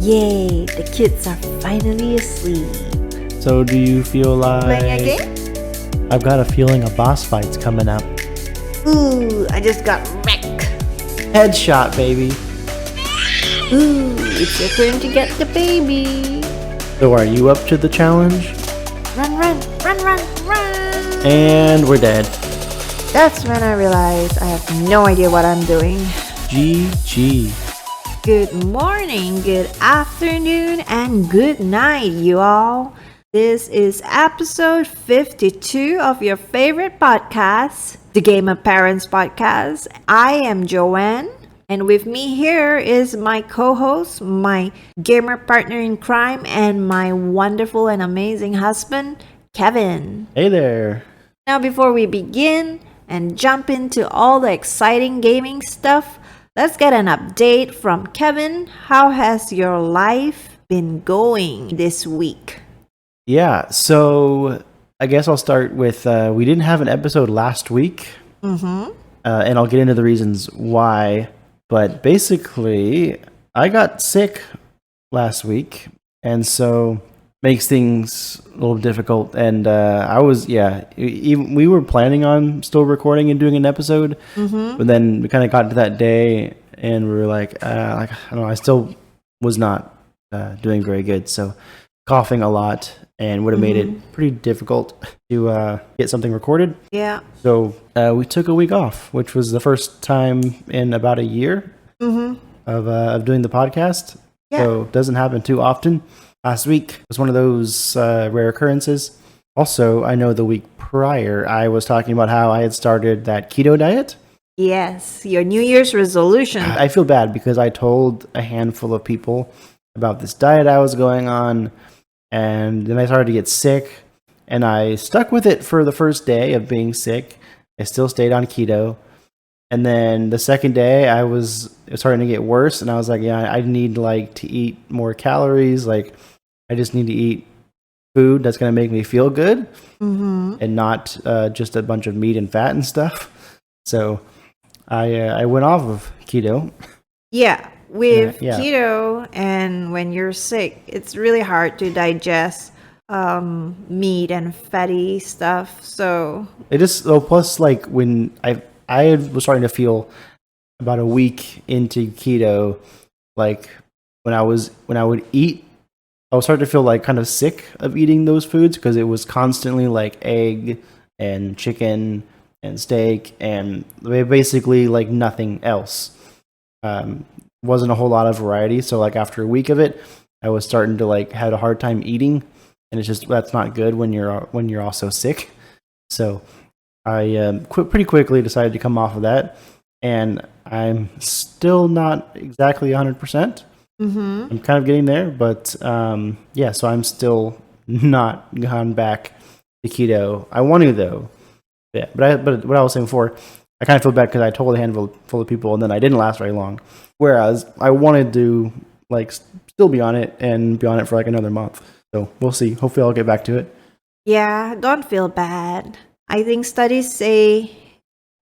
Yay, the kids are finally asleep. So do you feel like... Playing a game? I've got a feeling a boss fight's coming up. Ooh, I just got wrecked. Headshot, baby. Ooh, it's your turn to get the baby. So are you up to the challenge? Run, run, run, run, run. And we're dead. That's when I realized I have no idea what I'm doing. GG. Good morning, good afternoon, and good night, you all. This is episode 52 of your favorite podcast, the Game of Parents podcast. I am Joanne, and with me here is my co-host, my gamer partner in crime, and my wonderful and amazing husband, Kevin. Hey there. Now, before we begin and jump into all the exciting gaming stuff, let's get an update from Kevin. How has your life been going this week? Yeah, so I guess I'll start with, we didn't have an episode last week. And I'll get into the reasons why. But basically, I got sick last week, and so makes things a little difficult. And we were planning on still recording and doing an episode, but then we kind of got to that day, and we were like, I don't know, I still was not doing very good, so coughing a lot, and would have made it pretty difficult to get something recorded. Yeah. So we took a week off, which was the first time in about a year of doing the podcast. Yeah. So it doesn't happen too often. Last week was one of those rare occurrences. Also, I know the week prior, I was talking about how I had started that keto diet. Yes, your New Year's resolution. I feel bad because I told a handful of people about this diet I was going on, and then I started to get sick, and I stuck with it for the first day of being sick. I still stayed on keto, and then the second day it was starting to get worse, and I was like, yeah, I need to eat more calories. I just need to eat food that's going to make me feel good, and not just a bunch of meat and fat and stuff. So I went off of keto. Yeah, with Yeah. keto and when you're sick, it's really hard to digest meat and fatty stuff. So It just plus when I was starting to feel about a week into keto, when I would eat, I was starting to feel kind of sick of eating those foods because it was constantly egg and chicken and steak and basically nothing else. Wasn't a whole lot of variety. So after a week of it, I was starting to had a hard time eating, and it's just that's not good when you're also sick. So I pretty quickly decided to come off of that, and I'm still not exactly 100%. I'm kind of getting there, but so I'm still not gone back to keto. I want to though. Yeah, but what I was saying before, I kind of feel bad because I told a handful full of people, and then I didn't last very long. Whereas I wanted to still be on it and be on it for another month. So we'll see. Hopefully I'll get back to it. yeah, don't feel bad. I think studies say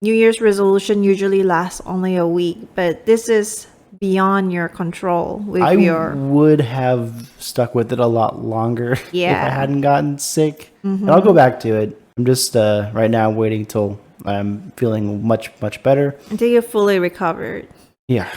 New Year's resolution usually lasts only a week, but this is beyond your control with I your... would have stuck with it a lot longer if Yeah. I hadn't gotten sick. And I'll go back to it. I'm just right now waiting till I'm feeling much, much better. Until you're fully recovered. Yeah,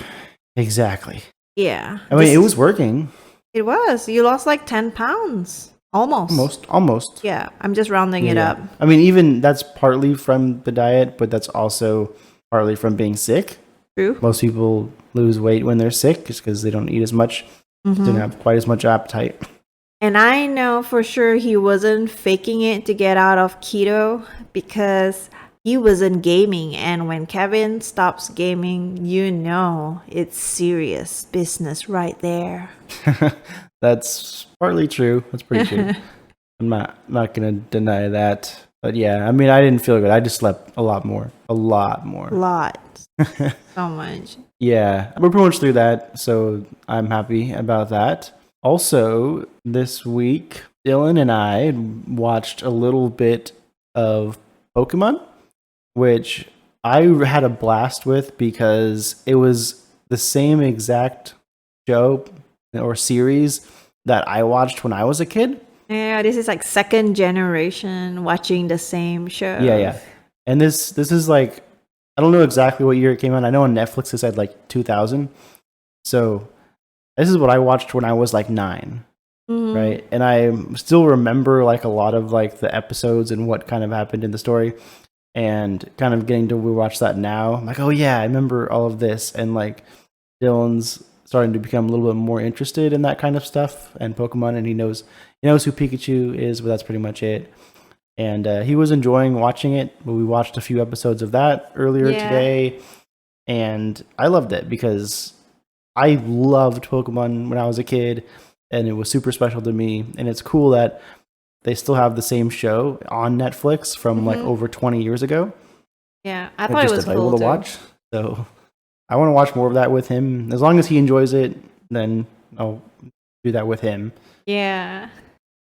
exactly. Yeah. I mean, it was working. It was. You lost 10 pounds. Almost. Yeah, I'm just rounding it up. I mean, even that's partly from the diet, but that's also partly from being sick. True. Most people lose weight when they're sick just because they don't eat as much, don't have quite as much appetite. And I know for sure he wasn't faking it to get out of keto because he wasn't gaming. And when Kevin stops gaming, it's serious business right there. That's partly true. That's pretty true. I'm not gonna deny that. But yeah, I mean, I didn't feel good. I just slept a lot more. Lot. So much. Yeah, we're pretty much through that, so I'm happy about that. Also, this week, Dylan and I watched a little bit of Pokemon, which I had a blast with because it was the same exact show or series that I watched when I was a kid. Yeah, this is like second generation watching the same show. Yeah. And this is like, I don't know exactly what year it came out. I know on Netflix it said like 2000. So this is what I watched when I was like 9. Right. And I still remember like a lot of like the episodes and what kind of happened in the story, and kind of getting to rewatch that now. I'm like, oh yeah, I remember all of this. And like Dylan's starting to become a little bit more interested in that kind of stuff and Pokemon, and he knows who Pikachu is, but that's pretty much it. And he was enjoying watching it. We watched a few episodes of that earlier today, and I loved it because I loved Pokemon when I was a kid, and it was super special to me. And it's cool that they still have the same show on Netflix from like over 20 years ago. Yeah, I thought it was available cool to watch. So I want to watch more of that with him. As long as he enjoys it, then I'll do that with him. Yeah.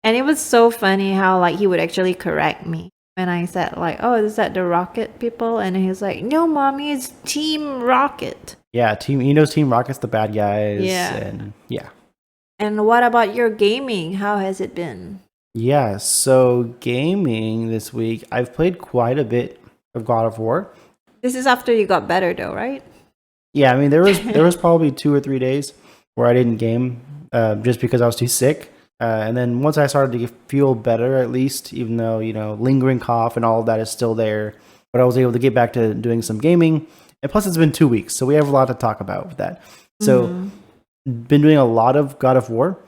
And it was so funny how like he would actually correct me when I said like, "Oh, is that the Rocket people?" And he's like, "No, mommy, it's Team Rocket." Yeah, he knows Team Rocket's the bad guys. Yeah. And yeah. And what about your gaming? How has it been? Yeah, so gaming this week, I've played quite a bit of God of War. This is after you got better though, right? Yeah, I mean there was probably 2 or 3 days where I didn't game just because I was too sick. And then once I started to feel better, at least, even though, lingering cough and all of that is still there, but I was able to get back to doing some gaming. And plus, it's been 2 weeks, so we have a lot to talk about with that. So, been doing a lot of God of War.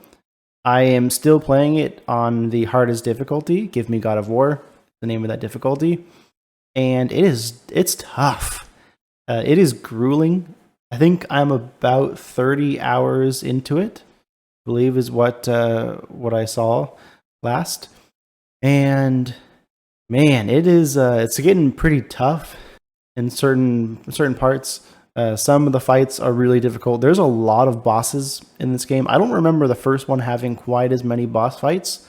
I am still playing it on the hardest difficulty. Give me God of War, the name of that difficulty. And it's tough. It is grueling. I think I'm about 30 hours into it, I believe is what I saw last. And man, it's getting pretty tough in certain parts. Some of the fights are really difficult. There's a lot of bosses in this game. I don't remember the first one having quite as many boss fights,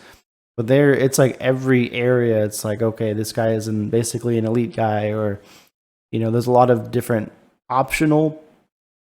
but it's like every area. It's like, okay, this guy is basically an elite guy, or there's a lot of different optional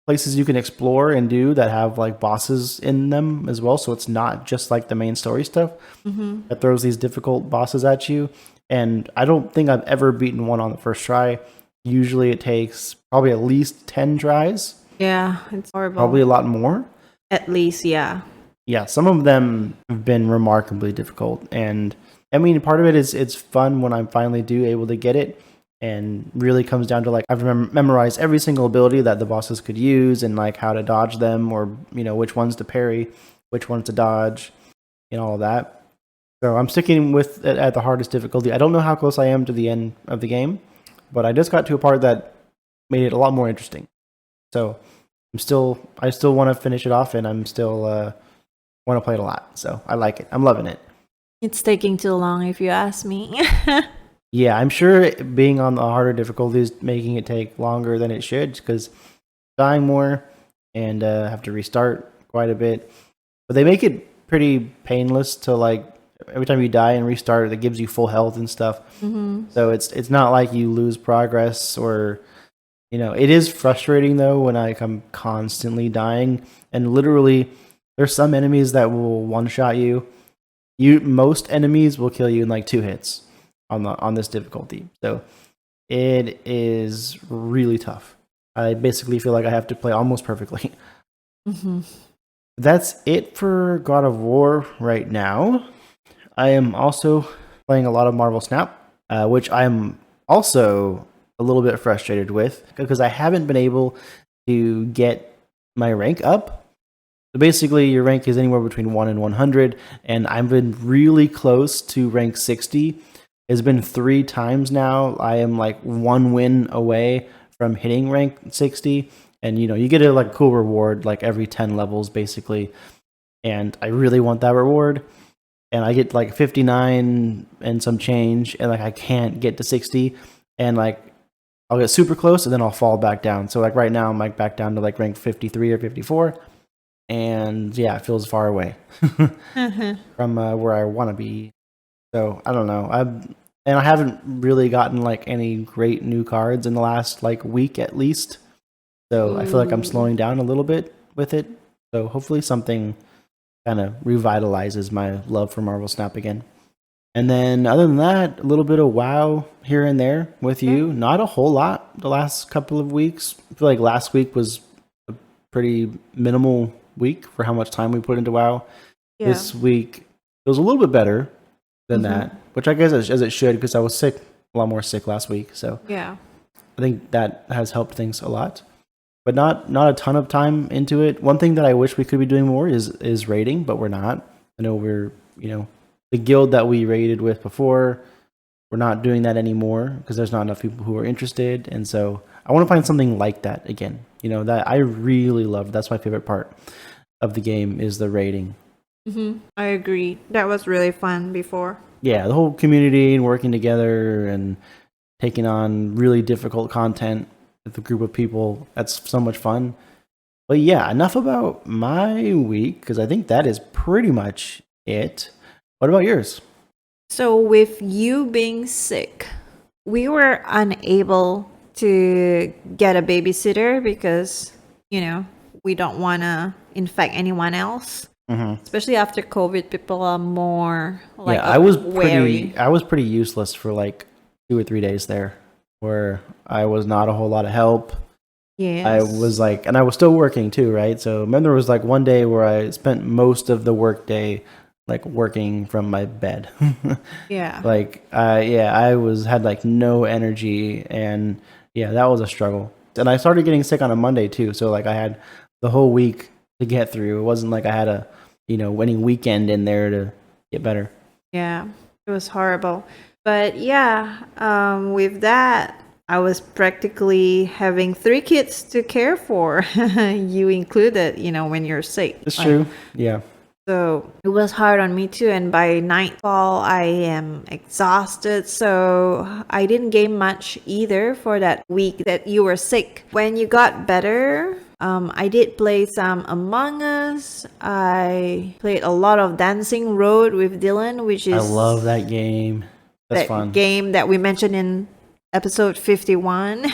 places you can explore and do that have like bosses in them as well. So it's not just like the main story stuff that throws these difficult bosses at you. And I don't think I've ever beaten one on the first try. Usually it takes probably at least 10 tries. Yeah, it's horrible. Probably a lot more. At least, yeah. Yeah, some of them have been remarkably difficult. And I mean, part of it is it's fun when I'm finally able to get it. And really comes down to like I've memorized every single ability that the bosses could use, and like how to dodge them, or which ones to parry, which ones to dodge, all of that. So I'm sticking with it at the hardest difficulty. I don't know how close I am to the end of the game, but I just got to a part that made it a lot more interesting. So I still want to finish it off, and I'm still want to play it a lot. So I like it. I'm loving it. It's taking too long, if you ask me. Yeah, I'm sure being on the harder difficulty is making it take longer than it should, because dying more and have to restart quite a bit. But they make it pretty painless to like every time you die and restart, it gives you full health and stuff. So it's not like you lose progress, or it is frustrating though when I'm constantly dying, and literally there's some enemies that will one shot you. Most enemies will kill you in like 2 hits on this difficulty. So it is really tough. I basically feel like I have to play almost perfectly. That's it for God of War right now. I am also playing a lot of Marvel Snap, which I'm also a little bit frustrated with because I haven't been able to get my rank up. So basically, your rank is anywhere between 1 and 100, and I've been really close to rank 60. It's been 3 times now. I am like 1 win away from hitting rank 60, and you get a like cool reward like every 10 levels basically, and I really want that reward. And I get like 59 and some change, and like I can't get to 60, and like I'll get super close and then I'll fall back down. So like right now I'm like back down to like rank 53 or 54, and yeah, it feels far away from where I want to be. So I don't know. I haven't really gotten like any great new cards in the last like week at least. So I feel like I'm slowing down a little bit with it. So hopefully something kind of revitalizes my love for Marvel Snap again. And then other than that, a little bit of WoW here and there with you. Not a whole lot the last couple of weeks. I feel like last week was a pretty minimal week for how much time we put into WoW. Yeah. This week it was a little bit better than that, which I guess as it should, because I was sick, a lot more sick last week. So Yeah. I think that has helped things a lot. But not a ton of time into it. One thing that I wish we could be doing more is raiding, but we're not. I know we're, the guild that we raided with before, we're not doing that anymore because there's not enough people who are interested. And so I want to find something like that again. That I really love. That's my favorite part of the game is the raiding. I agree. That was really fun before. Yeah, the whole community and working together and taking on really difficult content with a group of people. That's so much fun. But yeah, enough about my week because I think that is pretty much it. What about yours? So with you being sick, we were unable to get a babysitter because, we don't want to infect anyone else. Especially after COVID, people are more like I was wary. pretty useless for like 2 or 3 days there, where I was not a whole lot of help. Yeah, I was like, and I was still working too, right? So remember, there was like one day where I spent most of the work day like working from my bed. Yeah. Like, I had like no energy, and yeah, that was a struggle. And I started getting sick on a Monday too, so like I had the whole week to get through. It wasn't like I had a winning weekend in there to get better. Yeah, it was horrible. But yeah, with that, I was practically having 3 kids to care for. You included, when you're sick. It's true. Yeah. So it was hard on me too. And by nightfall, I am exhausted. So I didn't game much either for that week that you were sick. When you got better, I did play some Among Us. I played a lot of Dancing Road with Dylan, which is I love that game. That's that fun. game that we mentioned in episode 51.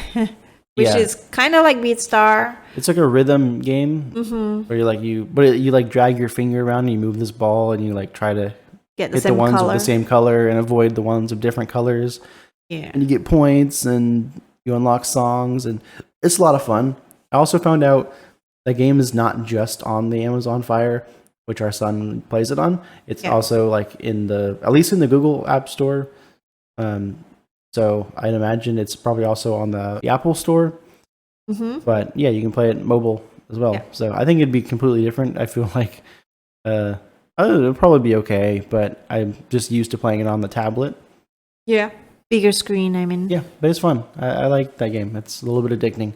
Which Yeah. is kind of like BeatStar. It's like a rhythm game where you like drag your finger around and you move this ball and you like try to Get the hit the same ones color. with the same color and avoid the ones of different colors. Yeah. And you get points and you unlock songs and it's a lot of fun. I also found out the game is not just on the Amazon Fire, which our son plays it on. It's also like at least in the Google App Store. So I'd imagine it's probably also on the Apple Store. But yeah, you can play it mobile as well. Yeah. So I think it'd be completely different. I feel like it'll probably be okay, but I'm just used to playing it on the tablet. Yeah. Bigger screen, I mean. Yeah, but it's fun. I like that game. It's a little bit addicting.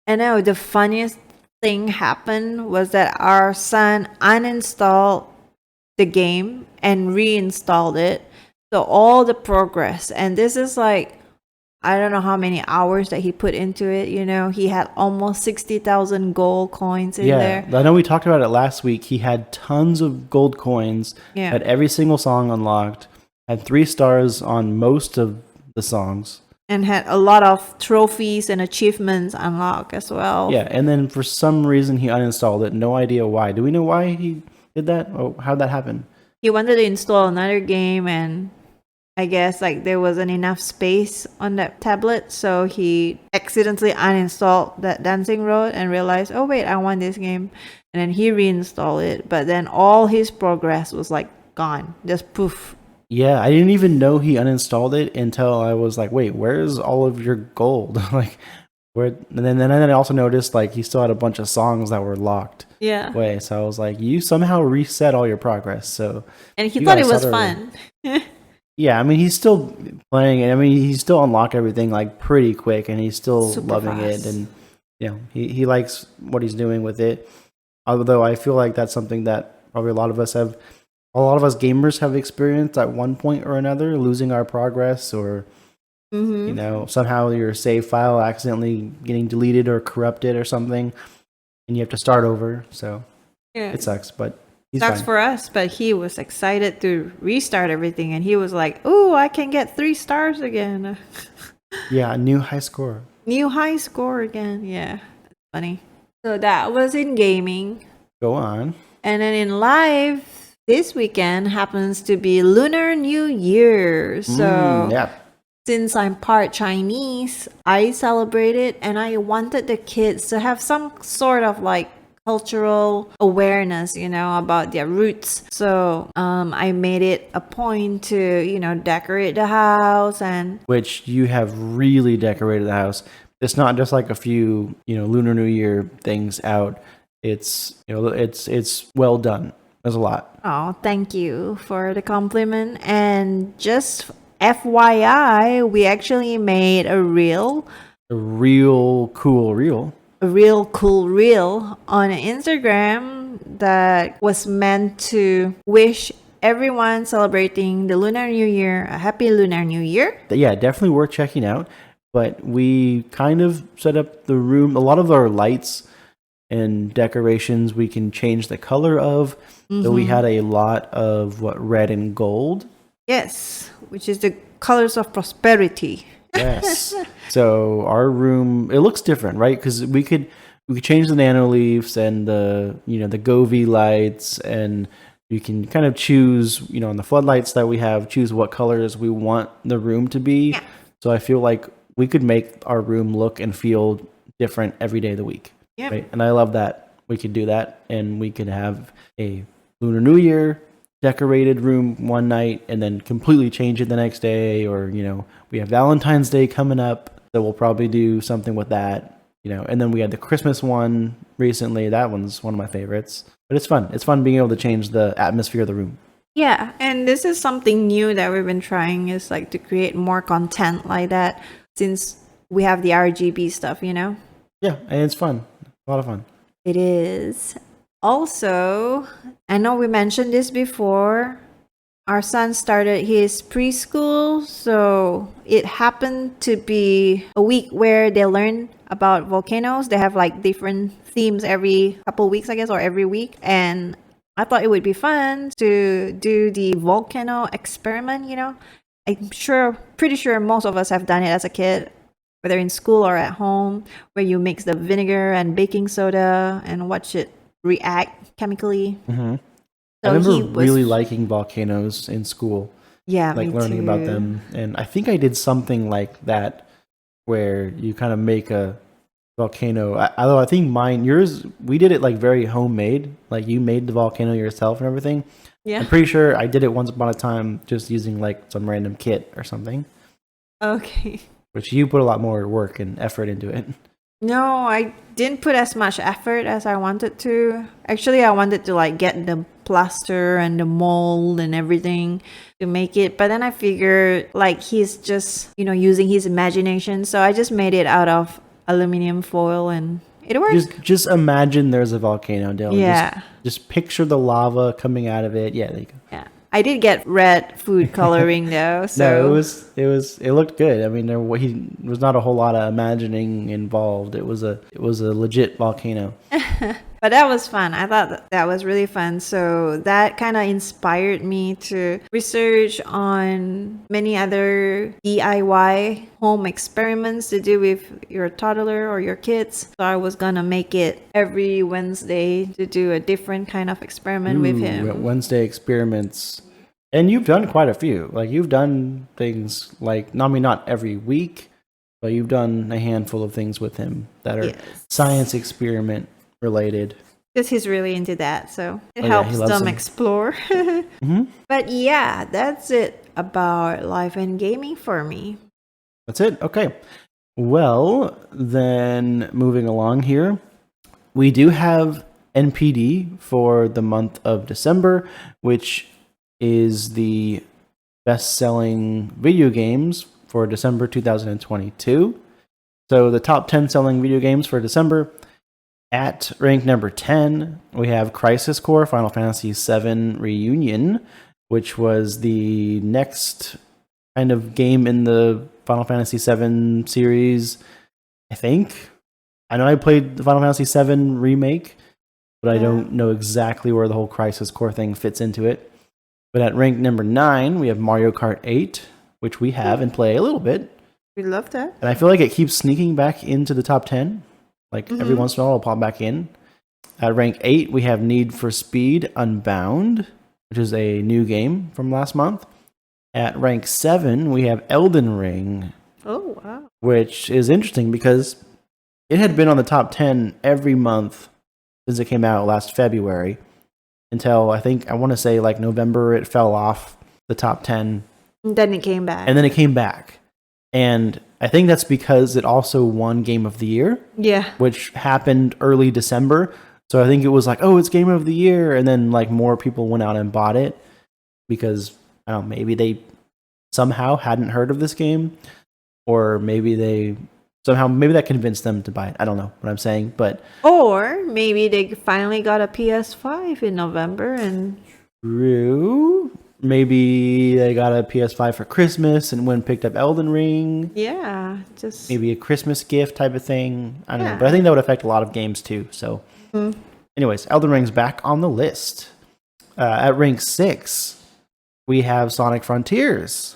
I know the funniest thing happened was that our son uninstalled the game and reinstalled it. So all the progress, and this is like, I don't know how many hours that he put into it. He had almost 60,000 gold coins in there. I know we talked about it last week. He had tons of gold coins. Yeah. Had every single song unlocked. Had 3 stars on most of the songs. And had a lot of trophies and achievements unlocked as well. Yeah, and then for some reason he uninstalled it. No idea why. Do we know why he did that? Or how'd that happen? He wanted to install another game, and I guess like there wasn't enough space on that tablet, so he accidentally uninstalled that Dancing Road and realized, oh wait, I want this game. And then he reinstalled it, but then all his progress was like gone. Just poof. Yeah, I didn't even know he uninstalled it until I was like, wait, where's all of your gold? Like, where? And then I also noticed like he still had a bunch of songs that were locked. Yeah. Away. So I was like, you somehow reset all your progress. So and he thought it was fun. Yeah, I mean he's still playing it. I mean he still unlocked everything like pretty quick, and he's still Super loving fast. it, and he likes what he's doing with it. Although I feel like that's something that probably a lot of us gamers have experienced at one point or another, losing our progress, or somehow your save file accidentally getting deleted or corrupted or something, and you have to start over. So it sucks, but he's sucks fine. for us. But he was excited to restart everything, and he was like, "Oh, I can get 3 stars again." Yeah, a new high score. New high score again. Yeah, that's funny. So that was in gaming. Go on. And then in life, this weekend happens to be Lunar New Year. So Yeah. since I'm part Chinese, I celebrate it and I wanted the kids to have some sort of like cultural awareness, about their roots. So I made it a point to, decorate the house and Which you have really decorated the house. It's not just like a few, Lunar New Year things out. It's, it's well done. There's a lot. oh, thank you for the compliment. And just FYI, we actually made a real cool reel. real cool reel on Instagram that was meant to wish everyone celebrating the Lunar New Year a happy Lunar New Year. Yeah, definitely worth checking out. But we kind of set up the room. A lot of our lights and decorations we can change the color of. So we had a lot of red and gold. Yes, which is the colors of prosperity. Yes. So our room, it looks different, right? Because we could change the nano leaves and the the Govee lights, and you can kind of choose on the floodlights that we have, choose what colors we want the room to be. Yeah. So I feel like we could make our room look and feel different every day of the week. Yep. Right? And I love that we could do that, and we could have a Lunar New Year decorated room one night and then completely change it the next day, or we have Valentine's Day coming up, so we'll probably do something with that, and then we had the Christmas one recently. That one's one of my favorites, but it's fun being able to change the atmosphere of the room. Yeah, and this is something new that we've been trying, is like to create more content like that since we have the RGB stuff. Yeah, and it's fun, a lot of fun. It is. Also, I know we mentioned this before. Our son started his preschool, so it happened to be a week where they learn about volcanoes. They have like different themes every couple weeks, I guess, or every week. And I thought it would be fun to do the volcano experiment, I'm pretty sure most of us have done it as a kid, whether in school or at home, where you mix the vinegar and baking soda and watch it react chemically. Mm-hmm. So I remember really liking volcanoes in school. Yeah, like me learning too. about them, and I think I did something like that where you kind of make a volcano. Although I think yours, we did it like very homemade. Like you made the volcano yourself and everything. Yeah. I'm pretty sure I did it once upon a time just using like some random kit or something. Okay. Which you put a lot more work and effort into it. No, I didn't put as much effort as I wanted to. Actually, I wanted to like get the plaster and the mold and everything to make it. But then I figured like he's just, using his imagination. So I just made it out of aluminum foil and it worked. Just imagine there's a volcano, Dylan. Yeah. Just picture the lava coming out of it. Yeah, there you go. Yeah. I did get red food coloring though. So No, it looked good. I mean, there was not a whole lot of imagining involved. It was a legit volcano. But that was fun. I thought that was really fun. So that kind of inspired me to research on many other DIY home experiments to do with your toddler or your kids. So I was gonna make it every Wednesday to do a different kind of experiment with him. Wednesday experiments. And you've done quite a few. Like you've done things like, not every week, but you've done a handful of things with him that are science experiment related. Because he's really into that, so it he helps loves them them. explore. Mm-hmm. But yeah, that's it about life and gaming for me. That's it. Okay. Well, then moving along here, we do have NPD for the month of December, which is the best-selling video games for December 2022. So the top 10 selling video games for December. At rank number 10, we have Crisis Core Final Fantasy VII Reunion, which was the next kind of game in the Final Fantasy VII series, I think. I know I played the Final Fantasy VII Remake, but I don't know exactly where the whole Crisis Core thing fits into it. But at rank number 9, we have Mario Kart 8, which we have and play a little bit. We love that. And I feel like it keeps sneaking back into the top 10. Like every once in a while, it'll pop back in. At rank 8, we have Need for Speed Unbound, which is a new game from last month. At rank 7, we have Elden Ring. Oh, wow. Which is interesting because it had been on the top 10 every month since it came out last February until I want to say like November it fell off the top 10. And then it came back. And then it came back. And I think that's because it also won Game of the Year. Yeah. Which happened early December. So I think it was like, oh, it's Game of the Year. And then like more people went out and bought it because, I don't know, maybe they somehow hadn't heard of this game. Or maybe maybe that convinced them to buy it. I don't know what I'm saying, but Or maybe they finally got a PS5 in November and true. Maybe they got a PS5 for Christmas and went and picked up Elden Ring. yeah, just Maybe a Christmas gift type of thing. I don't know, Yeah. but I think that would affect a lot of games too. So, anyways, Elden Ring's back on the list. At rank 6, we have Sonic Frontiers,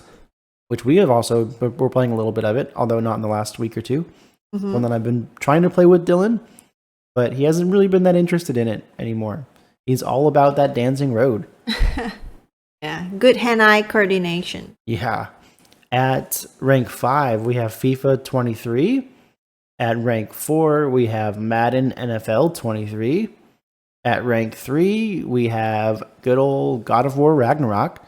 which we have also, but we're playing a little bit of it, although not in the last week or two. One that I've been trying to play with Dylan, but he hasn't really been that interested in it anymore. He's all about that dancing road. yeah, good hand-eye coordination. Yeah. At rank 5, we have FIFA 23. At rank 4, we have Madden NFL 23. At rank 3, we have good old God of War Ragnarok.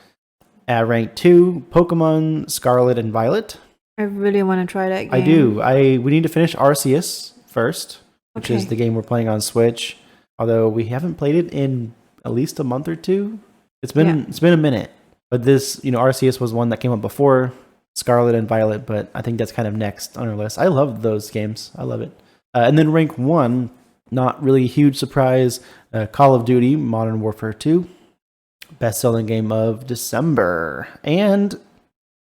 At rank 2, Pokemon Scarlet and Violet. I really want to try that game. I do. We need to finish Arceus first, which is Okay. the game we're playing on Switch. Although we haven't played it in at least a month or two. It's been a minute. But this, Arceus was one that came up before Scarlet and Violet, but I think that's kind of next on our list. I love those games. I love it. And then rank 1, not really a huge surprise, Call of Duty Modern Warfare 2. Best-selling game of December, and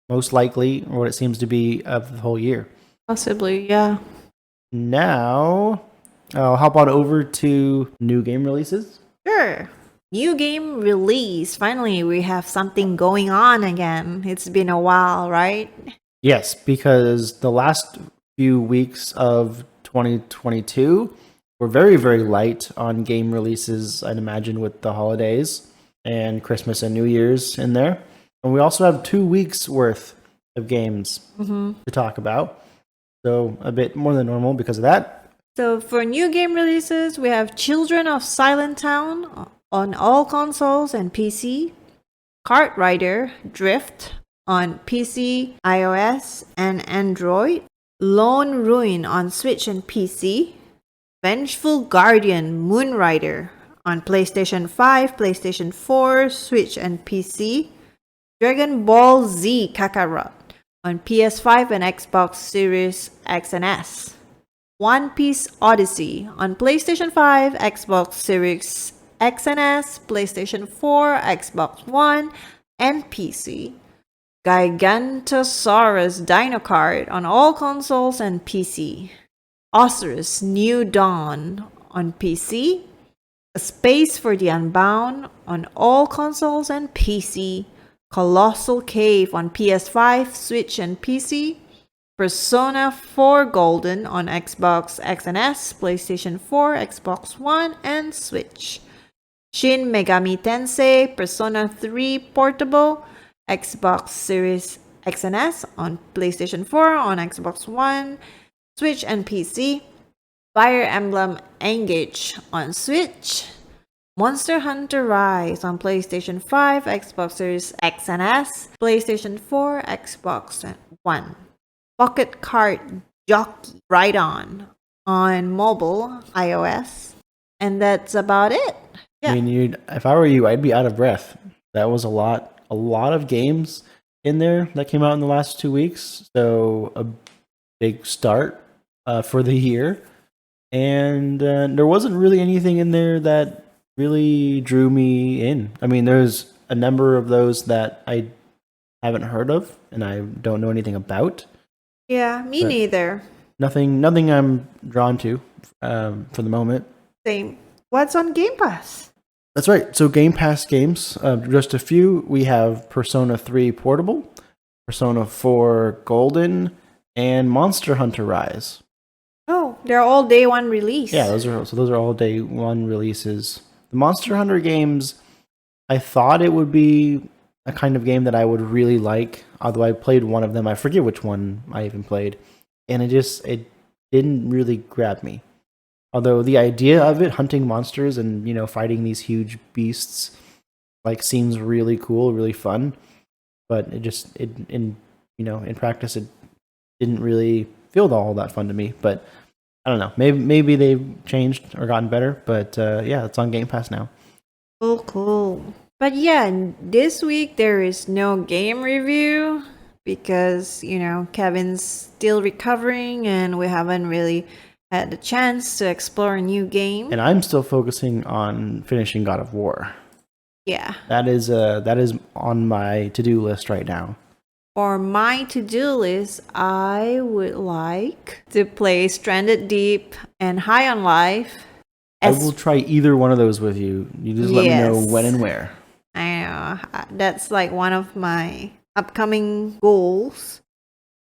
most likely, or what it seems to be, of the whole year. Possibly, yeah. Now, I'll hop on over to new game releases. Sure. New game release. Finally, we have something going on again. It's been a while, right? Yes, because the last few weeks of 2022 were very, very light on game releases, I'd imagine, with the holidays and Christmas and New Year's in there. And we also have 2 weeks worth of games to talk about. So a bit more than normal because of that. So for new game releases, we have Children of Silent Town on all consoles and PC, Kart Rider Drift on PC, iOS, and Android, Lone Ruin on Switch and PC, Vengeful Guardian Moonrider on PlayStation 5, PlayStation 4, Switch and PC, Dragon Ball Z Kakarot on PS5 and Xbox Series X and S, One Piece Odyssey on PlayStation 5, Xbox Series X and S, PlayStation 4, Xbox One, and PC, Gigantosaurus Dino Kart on all consoles and PC, Osiris New Dawn on PC, A Space for the Unbound on all consoles and PC, Colossal Cave on PS5, Switch, and PC, Persona 4 Golden on Xbox X and S, PlayStation 4, Xbox One, and Switch, Shin Megami Tensei Persona 3 Portable, Xbox Series X and S on PlayStation 4, on Xbox One, Switch, and PC, Fire Emblem Engage on Switch, Monster Hunter Rise on PlayStation 5, Xbox Series X and S, PlayStation 4, Xbox One, Pocket Kart Jockey Ride on mobile, iOS, and that's about it. Yeah. I mean, if I were you, I'd be out of breath. That was a lot of games in there that came out in the last 2 weeks. So a big start for the year. And there wasn't really anything in there that really drew me in. I mean, there's a number of those that I haven't heard of and I don't know anything about. Yeah, me neither. Nothing I'm drawn to for the moment. Same. What's on Game Pass? That's right. So Game Pass games, just a few. We have Persona 3 Portable, Persona 4 Golden, and Monster Hunter Rise. Oh, they're all day one release. Yeah, those are all day one releases. The Monster Hunter games, I thought it would be a kind of game that I would really like. Although I played one of them, I forget which one I even played, and it didn't really grab me. Although the idea of it, hunting monsters and fighting these huge beasts, like seems really cool, really fun. But in practice it didn't really feel all that fun to me. But I don't know. Maybe they've changed or gotten better. But yeah, it's on Game Pass now. Cool. But yeah, this week there is no game review because, Kevin's still recovering and we haven't really had the chance to explore a new game. And I'm still focusing on finishing God of War. Yeah. That is on my to-do list right now. For my to-do list, I would like to play Stranded Deep and High on Life. I will try either one of those with you. You just let me know when and where. I know. That's like one of my upcoming goals.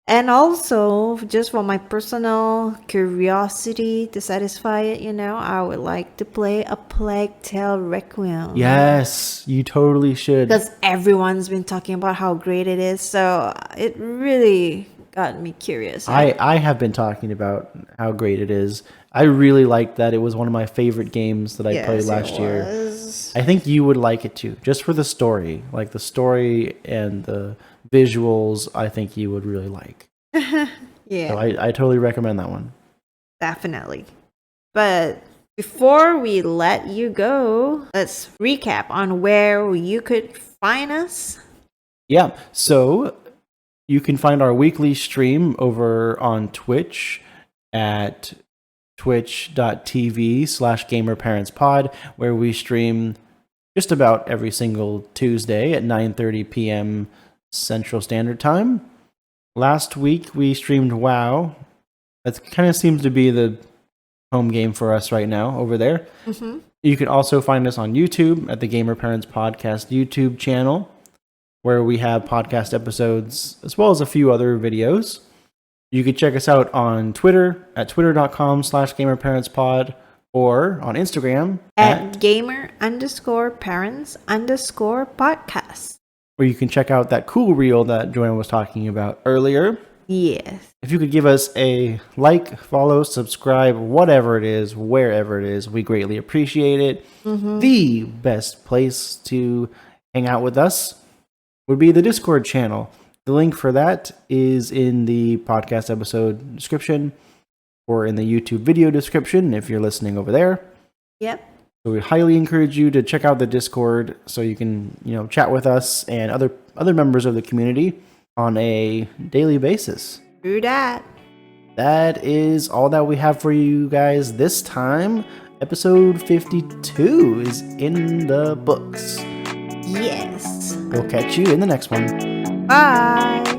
And also, just for my personal curiosity to satisfy it, I would like to play A Plague Tale Requiem. Yes, you totally should. Because everyone's been talking about how great it is, so it really got me curious. I have been talking about how great it is. I really liked that. It was one of my favorite games that I played last year. I think you would like it too, just for the story. Like the story and the visuals, I think you would really like. Yeah. So I totally recommend that one. Definitely. But before we let you go, let's recap on where you could find us. Yeah, so you can find our weekly stream over on Twitch at twitch.tv/gamerparentspod, where we stream just about every single Tuesday at 9:30 p.m. Central Standard Time. Last week we streamed WoW. That kind of seems to be the home game for us right now over there. Mm-hmm. You can also find us on YouTube at the Gamer Parents Podcast YouTube channel, where we have podcast episodes as well as a few other videos. You can check us out on Twitter at twitter.com/gamerparentspod or on Instagram at gamer_parents_podcast. Where you can check out that cool reel that Joanne was talking about earlier. Yes. If you could give us a like, follow, subscribe, whatever it is, wherever it is, we greatly appreciate it. Mm-hmm. The best place to hang out with us would be the Discord channel. The link for that is in the podcast episode description or in the YouTube video description if you're listening over there. Yep. So we highly encourage you to check out the Discord so you can, chat with us and other members of the community on a daily basis. Do that. That is all that we have for you guys this time. Episode 52 is in the books. Yes. We'll catch you in the next one. Bye.